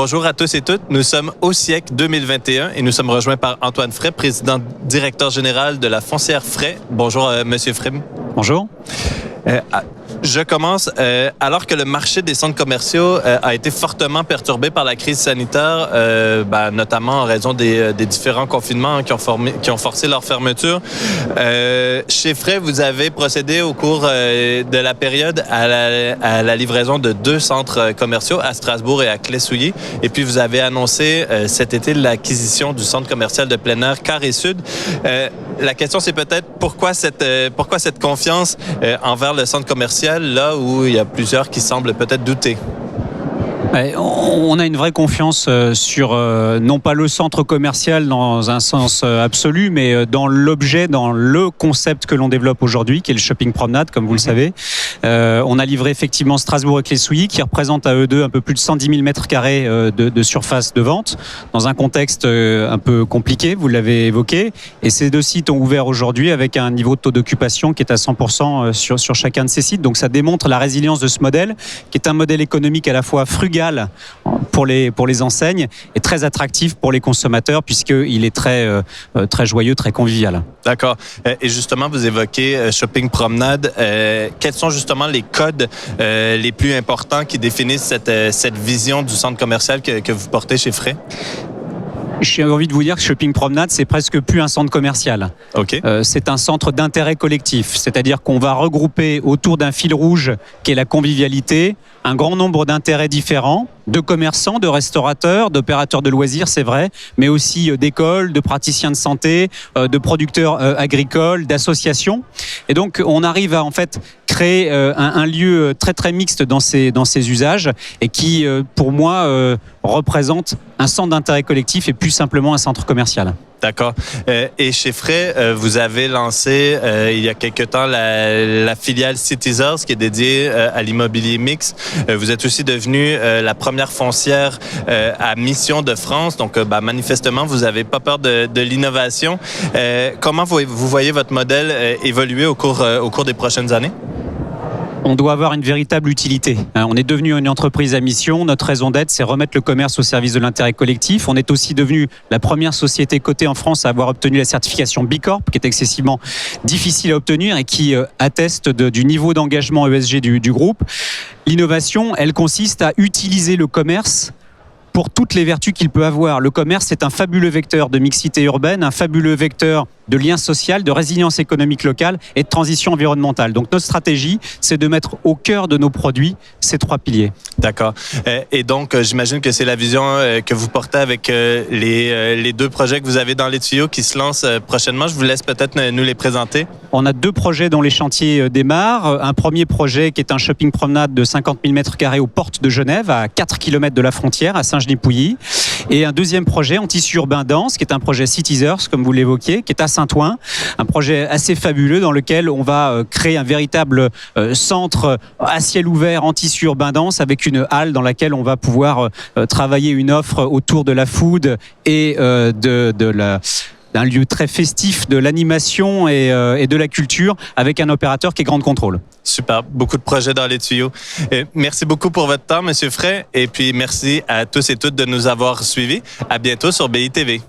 Bonjour à tous et toutes. Nous sommes au siècle 2021 et nous sommes rejoints par Antoine Fray, président directeur général de la Foncière Fray. Bonjour, Monsieur Fray. Bonjour. Je commence. Alors que le marché des centres commerciaux a été fortement perturbé par la crise sanitaire, notamment en raison des différents confinements qui ont forcé leur fermeture, chez Fray, vous avez procédé au cours de la période à la livraison de 2 centres commerciaux à Strasbourg et à Claye-Souilly. Et puis, vous avez annoncé cet été l'acquisition du centre commercial de plein air Carré Sud. La question, c'est peut-être pourquoi cette confiance envers le centre commercial, là où il y a plusieurs qui semblent peut-être douter? On a une vraie confiance sur, non pas le centre commercial dans un sens absolu, mais dans l'objet, dans le concept que l'on développe aujourd'hui, qui est le shopping promenade, comme vous le savez. On a livré effectivement Strasbourg et Claye-Souilly, qui représentent à eux deux un peu plus de 110 000 mètres carrés de surface de vente, dans un contexte un peu compliqué, vous l'avez évoqué. Et ces 2 sites ont ouvert aujourd'hui avec un niveau de taux d'occupation qui est à 100% sur chacun de ces sites. Donc ça démontre la résilience de ce modèle, qui est un modèle économique à la fois frugal pour les enseignes et très attractif pour les consommateurs puisqu'il est très joyeux, très convivial. D'accord. Et justement, vous évoquez shopping promenade. Quels sont justement les codes les plus importants qui définissent cette vision du centre commercial que vous portez chez Fray? J'ai envie de vous dire que Shopping Promenade, c'est presque plus un centre commercial. Okay. C'est un centre d'intérêt collectif. C'est-à-dire qu'on va regrouper autour d'un fil rouge qui est la convivialité, un grand nombre d'intérêts différents, de commerçants, de restaurateurs, d'opérateurs de loisirs, c'est vrai, mais aussi d'écoles, de praticiens de santé, de producteurs agricoles, d'associations. Et donc, on arrive à en fait créer un lieu très très mixte dans ses usages et qui, pour moi, représente un centre d'intérêt collectif et plus simplement un centre commercial. D'accord. Et chez Fray, vous avez lancé il y a quelque temps la filiale Citizers qui est dédiée à l'immobilier mixte. Vous êtes aussi devenu la première foncière à mission de France. Donc, manifestement, vous n'avez pas peur de l'innovation. Comment vous voyez votre modèle évoluer au cours des prochaines années? On doit avoir une véritable utilité. On est devenu une entreprise à mission. Notre raison d'être, c'est remettre le commerce au service de l'intérêt collectif. On est aussi devenu la première société cotée en France à avoir obtenu la certification B Corp, qui est excessivement difficile à obtenir et qui atteste du niveau d'engagement ESG du groupe. L'innovation, elle consiste à utiliser le commerce pour toutes les vertus qu'il peut avoir. Le commerce est un fabuleux vecteur de mixité urbaine, un fabuleux vecteur de lien social, de résilience économique locale et de transition environnementale. Donc notre stratégie, c'est de mettre au cœur de nos produits ces 3 piliers. D'accord. Et donc, j'imagine que c'est la vision que vous portez avec les 2 projets que vous avez dans les tuyaux qui se lancent prochainement. Je vous laisse peut-être nous les présenter. On a 2 projets dont les chantiers démarrent. Un premier projet qui est un shopping promenade de 50 000 mètres carrés aux portes de Genève, à 4 km de la frontière, à Saint-Genis-Pouilly. Et un deuxième projet en tissu urbain dense, qui est un projet Citizers, comme vous l'évoquiez, qui est à Saint-Ouen. Un projet assez fabuleux dans lequel on va créer un véritable centre à ciel ouvert en tissu urbain dense avec une halle dans laquelle on va pouvoir travailler une offre autour de la food et d'un lieu très festif, de l'animation et de la culture avec un opérateur qui est Grande Contrôle. Super, beaucoup de projets dans les tuyaux. Merci beaucoup pour votre temps, Monsieur Fray, et puis merci à tous et toutes de nous avoir suivis. À bientôt sur BITV.